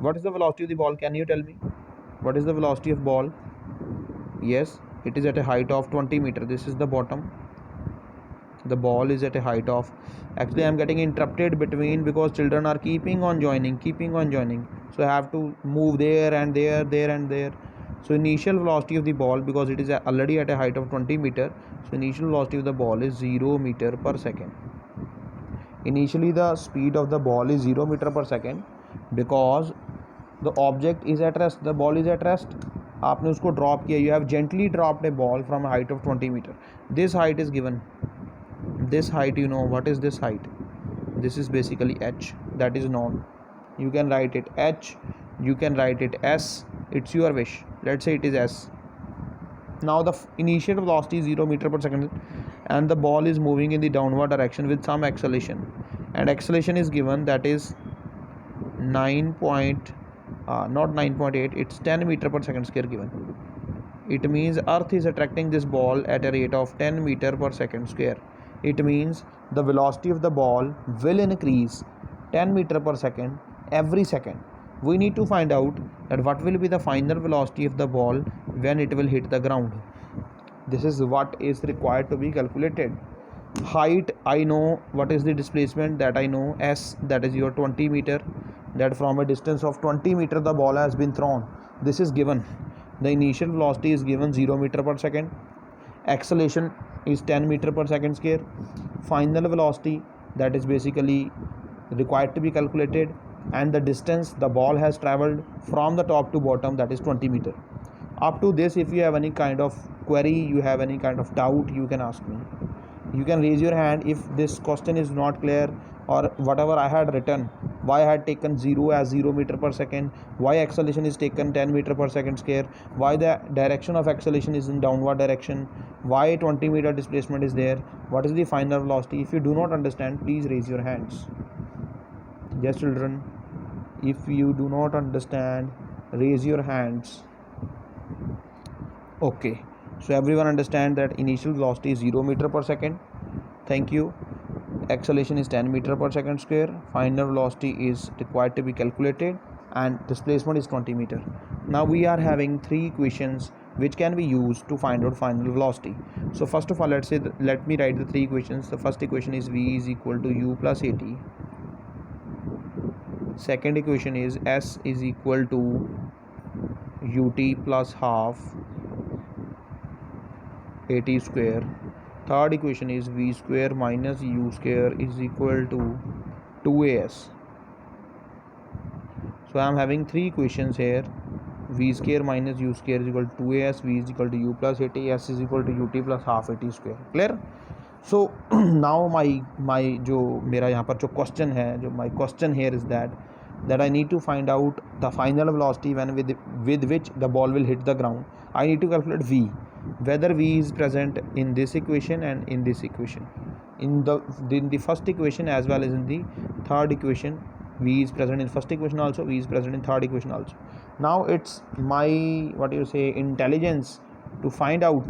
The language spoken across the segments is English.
What is the velocity of the ball? Can you tell me? What is the velocity of ball? Yes, it is at a height of 20 meter. This is the bottom. The ball is at a height of, actually I'm getting interrupted between because children are keeping on joining, so I have to move there and there and there. So initial velocity of the ball, because it is already at a height of 20 meter, so initial velocity of the ball is 0 meter per second. Initially the speed of the ball is 0 meter per second because the object is at rest, the ball is at rest. आपने उसको drop किया, you have gently dropped a ball from a height of 20 meter. This height is given. This height, you know what is this height? This is basically h, that is known. You can write it h, you can write it s, it's your wish. Let's say it is s. Now the initial velocity is 0 meter per second and the ball is moving in the downward direction with some acceleration, and acceleration is given, that is 9 point not 9.8, it's 10 meter per second square given. It means earth is attracting this ball at a rate of 10 meter per second square. It means the velocity of the ball will increase 10 meter per second every second. We need to find out that what will be the final velocity of the ball when it will hit the ground. This is what is required to be calculated. Height, I know. What is the displacement? That I know, s, that is your 20 meter, that from a distance of 20 meter the ball has been thrown. This is given. The initial velocity is given 0 meter per second, acceleration is 10 meter per second square, final velocity, that is basically required to be calculated, and the distance the ball has traveled from the top to bottom, that is 20 meter. Up to this, if you have any kind of query, you have any kind of doubt, you can ask me. You can raise your hand if this question is not clear, or whatever I had written, why I had taken 0 as 0 meter per second, why acceleration is taken 10 meter per second square, why the direction of acceleration is in downward direction, why 20 meter displacement is there, what is the final velocity. If you do not understand, please raise your hands. Yes children, if you do not understand, raise your hands. Okay, so everyone understand that initial velocity is 0 meter per second. Thank you. Acceleration is 10 meter per second square, final velocity is required to be calculated, and displacement is 20 meter. Now we are having three equations which can be used to find out final velocity. So first of all, let me write the three equations. The first equation is v is equal to u plus at. Second equation is s is equal to ut plus half at square. Third equation is v square minus u square is equal to 2as. So I am having three equations here. V square minus u square is equal to 2as, v is equal to u plus at, s is equal to ut plus half at square. Clear? So now my जो मेरा यहाँ पर जो question है, जो my question here is that I need to find out the final velocity when with which the ball will hit the ground. I need to calculate v, whether v is present in this equation and in this equation. In the first equation as well as in the third equation, v is present in first equation also, v is present in third equation also. Now it's my intelligence to find out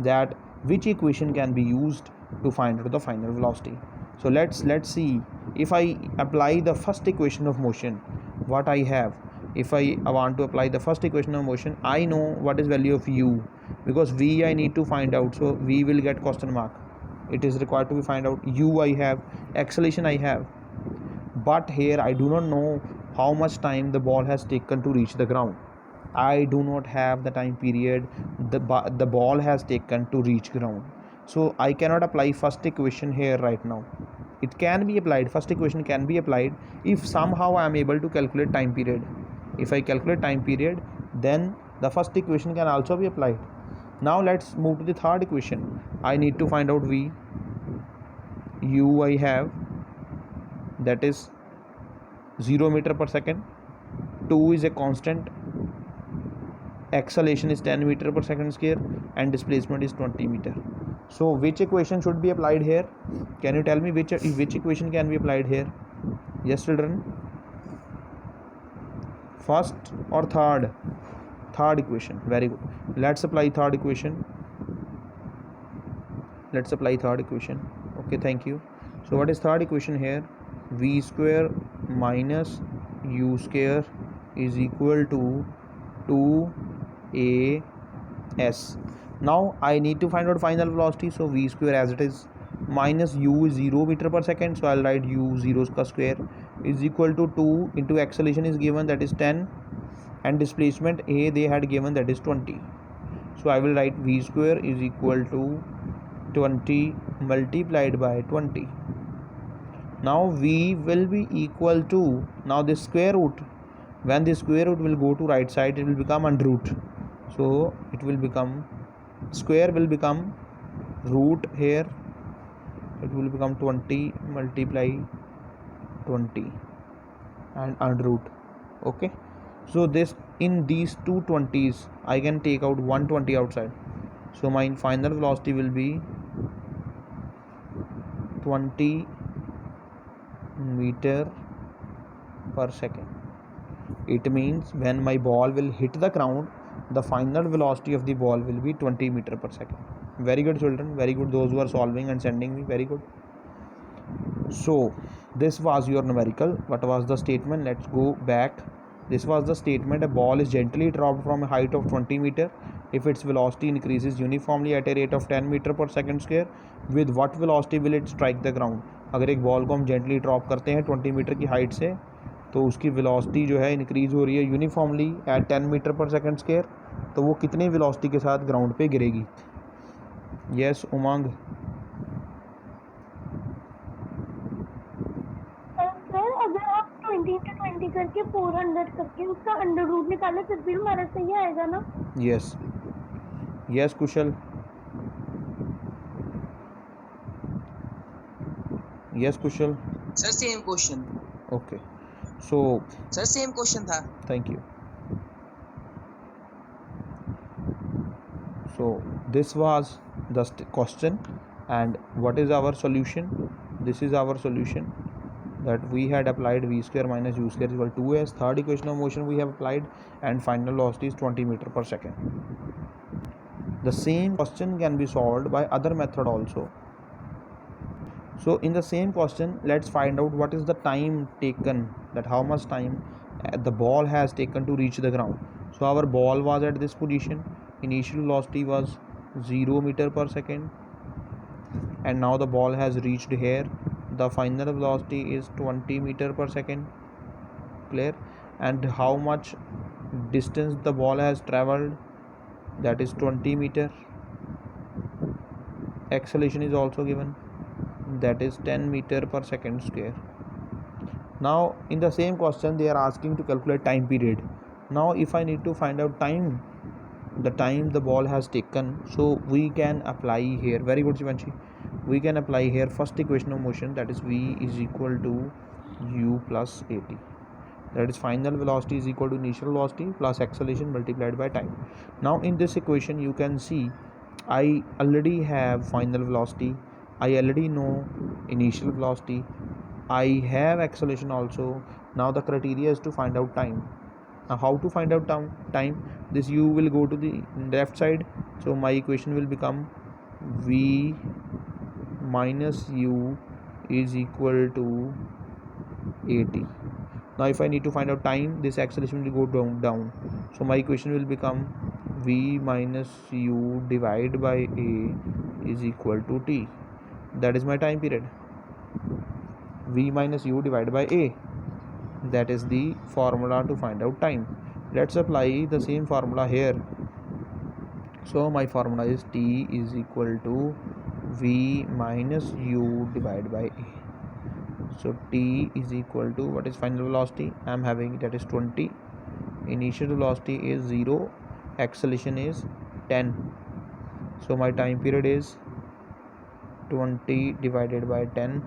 that which equation can be used to find out the final velocity. So let's see. If I apply the first equation of motion, what I have, if I want to apply the first equation of motion, I know what is value of u, because v I need to find out, so v will get question mark. It is required to be find out. U I have, acceleration I have, but here I do not know how much time the ball has taken to reach the ground. I do not have the time period the ball has taken to reach ground. So I cannot apply first equation here right now. It can be applied, first equation can be applied if somehow I am able to calculate time period. If I calculate time period, then the first equation can also be applied. Now let's move to the third equation. I need to find out v. U I have, that is 0 meter per second, 2 is a constant, acceleration is 10 meter per second square, and displacement is 20 meter. So which equation should be applied here? Can you tell me which equation can be applied here? Yes children, first or third? Third equation. Very good. Let's apply third equation. Okay, thank you. So what is third equation here? V square minus u square is equal to 2as. Now I need to find out final velocity, so v square as it is, minus u is 0 meter per second, so I'll write u 0 का square is equal to 2 into acceleration is given, that is 10, and displacement a they had given, that is 20. So I will write v square is equal to 20 multiplied by 20. Now v will be equal to, now this square root, when the square root will go to right side, it will become under root, so it will become, square will become root here, it will become 20 multiply 20 and under root. Okay, so this, in these two 20s I can take out 120 outside, so my final velocity will be 20 meter per second. It means when my ball will hit the ground, the final velocity of the ball will be 20 meter per second. Very good children, very good, those who are solving and sending me, very good. So this was your numerical. What was the statement? Let's go back. This was the statement: a ball is gently dropped from a height of 20 meter if its velocity increases uniformly at a rate of 10 meter per second square. With what velocity will it strike the ground? अगर एक ball को हम gently drop करते हैं 20 metre की height से, तो उसकी वेलोसिटी जो है इंक्रीज़ हो रही है यूनिफॉर्मली एट 10 मीटर पर सेकंड स्क्वायर, तो वो कितनी वेलोसिटी के साथ ग्राउंड पे गिरेगी? यस उमंग। अगर आप 20 to 20 करके 400 करके उसका अंडर रूट निकाले फिर भी हमारा सही आएगा ना? Yes yes Kushal, yes Kushal. Sir same question. Okay, so sir same question था। Thank you. So this was the question, and what is our solution? This is our solution, that we had applied v square minus u square is equal to 2s. Third equation of motion we have applied, and final velocity is 20 meter per second. The same question can be solved by other method also. So in the same question, let's find out what is the time taken, that how much time the ball has taken to reach the ground. So our ball was at this position, initial velocity was 0 meter per second, and now the ball has reached here, the final velocity is 20 meter per second. Clear? And how much distance the ball has traveled, that is 20 meter. Acceleration is also given, that is 10 meter per second square. Now in the same question they are asking to calculate time period. Now if I need to find out time, the time the ball has taken, so we can apply here, very good Shivanshi, we can apply here first equation of motion, that is v is equal to u plus at, that is final velocity is equal to initial velocity plus acceleration multiplied by time. Now in this equation you can see I already have final velocity, I already know initial velocity, I have acceleration also. Now the criteria is to find out time. Now how to find out time? This u will go to the left side, so my equation will become v minus u is equal to at. Now if I need to find out time, this acceleration will go down, so my equation will become v minus u divided by a is equal to t. That is my time period, v minus u divided by a. That is the formula to find out time. Let's apply the same formula here. So my formula is t is equal to v minus u divided by a. So t is equal to, what is final velocity I am having, that is 20, initial velocity is 0, acceleration is 10, so my time period is 20 divided by 10,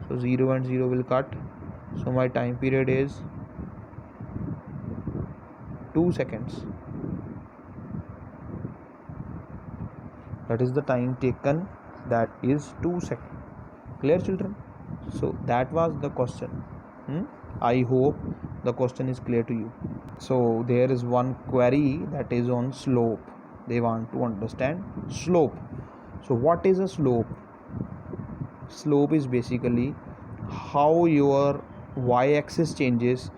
so 0 and 0 will cut, so my time period is 2 seconds. That is the time taken, that is 2 seconds. Clear children? So that was the question. I hope the question is clear to you. So there is one query that is on slope. They want to understand slope. So what is a slope? Slope is basically how your y-axis changes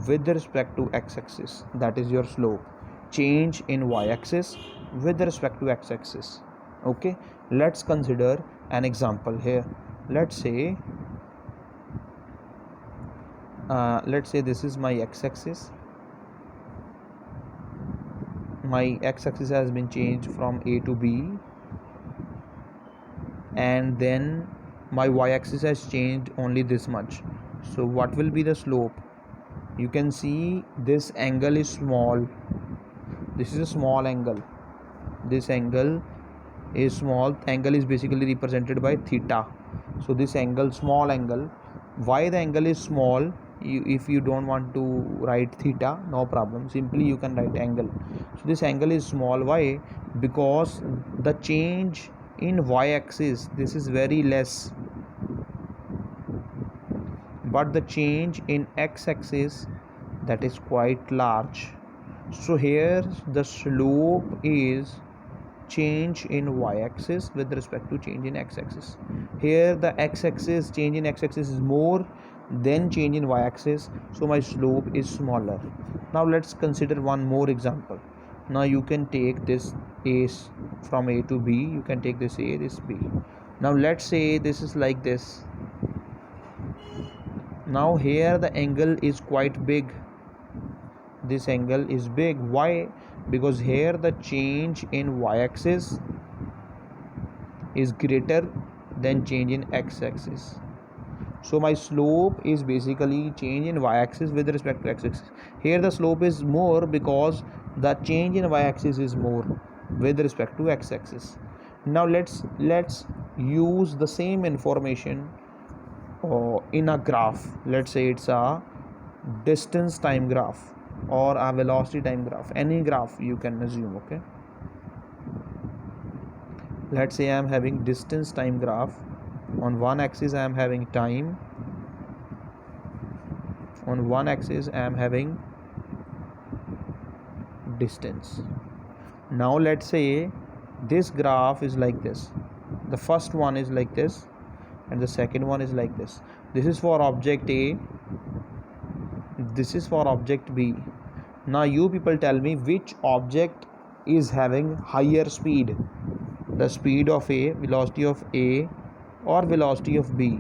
with respect to x-axis, that is your slope. Change in y-axis with respect to x-axis. Okay, let's consider an example here. Let's say this is my x-axis. My x-axis has been changed from A to B, and then my y-axis has changed only this much. So what will be the slope? You can see this angle is small. This is a small angle. This angle is small. Angle is basically represented by theta. So this angle, small angle. Why the angle is small? If you don't want to write theta, no problem, simply you can write angle. So this angle is small. Why? Because the change in y-axis, this is very less, but the change in x-axis, that is quite large. So here the slope is change in y-axis with respect to change in x-axis. Here the x-axis, change in x-axis is more than change in y-axis, so my slope is smaller. Now let's consider one more example. Now you can take this A from A to B, you can take this A, this B. Now let's say this is like this. Now here the angle is quite big. This angle is big. Why? Because here the change in y-axis is greater than change in x-axis. So my slope is basically change in y-axis with respect to x-axis. Here the slope is more because the change in y-axis is more with respect to x-axis. Now let's use the same information in a graph. Let's say it's a distance time graph or a velocity time graph, any graph you can assume. Okay, let's say I am having distance time graph. On one axis I am having time, on one axis I am having distance. Now let's say this graph is like this. The first one is like this and the second one is like this. This is for object A, this is for object B. Now you people tell me which object is having higher speed, the speed of A, velocity of A, or velocity of B.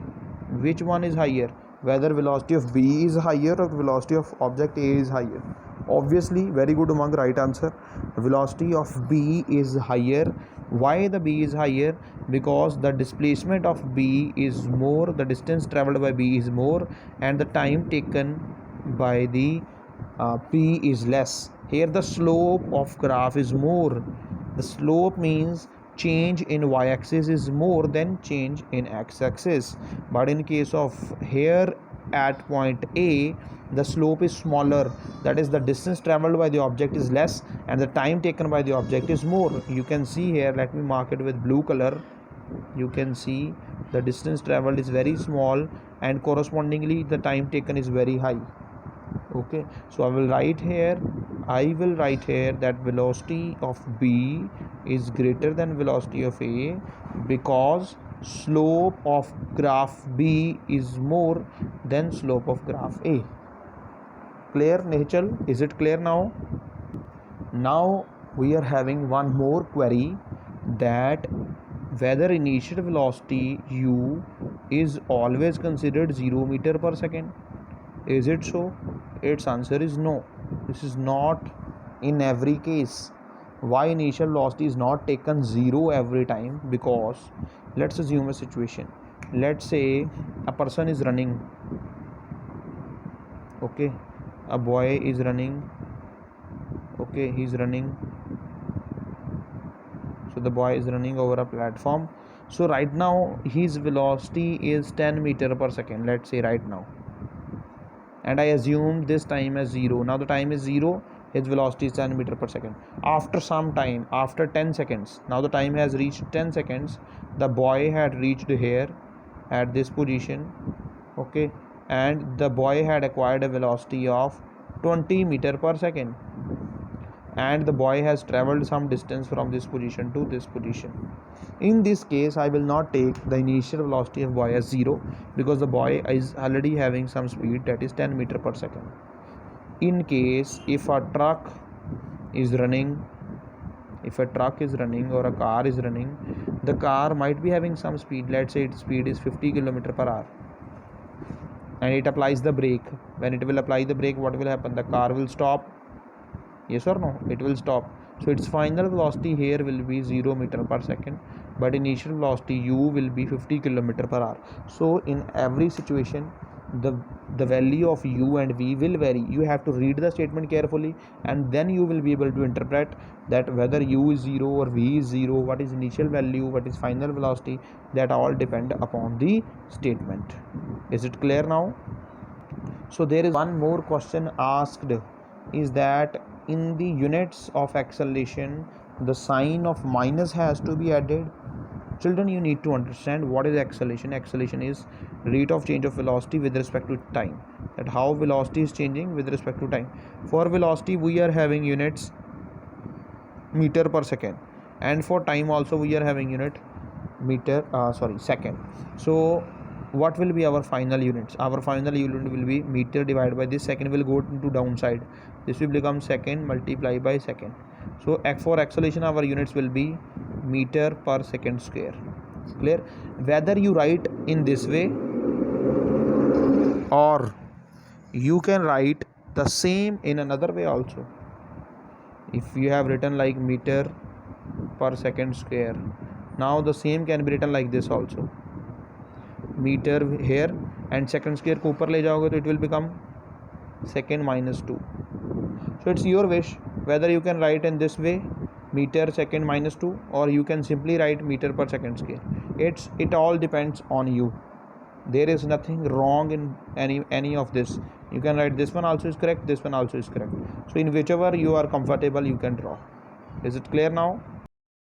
Which one is higher? Whether velocity of B is higher or velocity of object A is higher. Obviously, very good among right answer. Velocity of B is higher. Why the B is higher? Because the displacement of B is more, the distance traveled by B is more, and the time taken by the P is less. Here the slope of graph is more. The slope means change in y-axis is more than change in x-axis, but in case of here at point A, the slope is smaller, that is the distance traveled by the object is less and the time taken by the object is more. You can see here, let me mark it with blue color. You can see the distance traveled is very small and correspondingly the time taken is very high. Okay, so I will write here that velocity of B is greater than velocity of A because slope of graph B is more than slope of graph A. Clear, Nehchal? Is it clear now? Now we are having one more query, that whether initial velocity u is always considered 0 meter per second. Is it so? Its answer is no. This is not in every case. Why initial velocity is not taken 0 every time? Because let's assume a situation. Let's say a person is running. Okay, a boy is running. Okay, he's running. So the boy is running over a platform. So right now his velocity is 10 meter per second. Let's say right now. And I assume this time as 0. Now the time is 0, his velocity is 10 meter per second. After some time, after 10 seconds, now the time has reached 10 seconds, the boy had reached here at this position. Okay, and the boy had acquired a velocity of 20 meter per second, and the boy has traveled some distance from this position to this position. In this case, I will not take the initial velocity of boy as 0 because the boy is already having some speed, that is 10 meter per second. in case if a truck is running, or a car is running, the car might be having some speed. Let's say its speed is 50 km per hour, and it applies the brake. When it will apply the brake, what will happen? The car will stop. Yes or no? It will stop. So its final velocity here will be 0 meter per second, but initial velocity u will be 50 km per hour. So in every situation, the value of u and v will vary. You have to read the statement carefully, and then you will be able to interpret that whether u is 0 or v is 0, what is initial value, what is final velocity, that all depend upon the statement. Is it clear now? So there is one more question asked, is that in the units of acceleration the sign of minus has to be added. Children, you need to understand what is acceleration. Acceleration is rate of change of velocity with respect to time, that how velocity is changing with respect to time. For velocity we are having units meter per second, and for time also we are having unit second. So what will be our final units? Our final unit will be meter divided by this, second will go into downside, this will become second multiplied by second. So for acceleration our units will be meter per second square. Clear? Whether you write in this way or you can write the same in another way also. If you have written like meter per second square, now the same can be written like this also, meter here and second square को ऊपर ले जाओगे तो it will become second minus 2. So it's your wish whether you can write in this way meter second minus 2, or you can simply write meter per second square. It all depends on you. There is nothing wrong in any of this. You can write this one also is correct, this one also is correct. So in whichever you are comfortable you can draw. Is it clear now?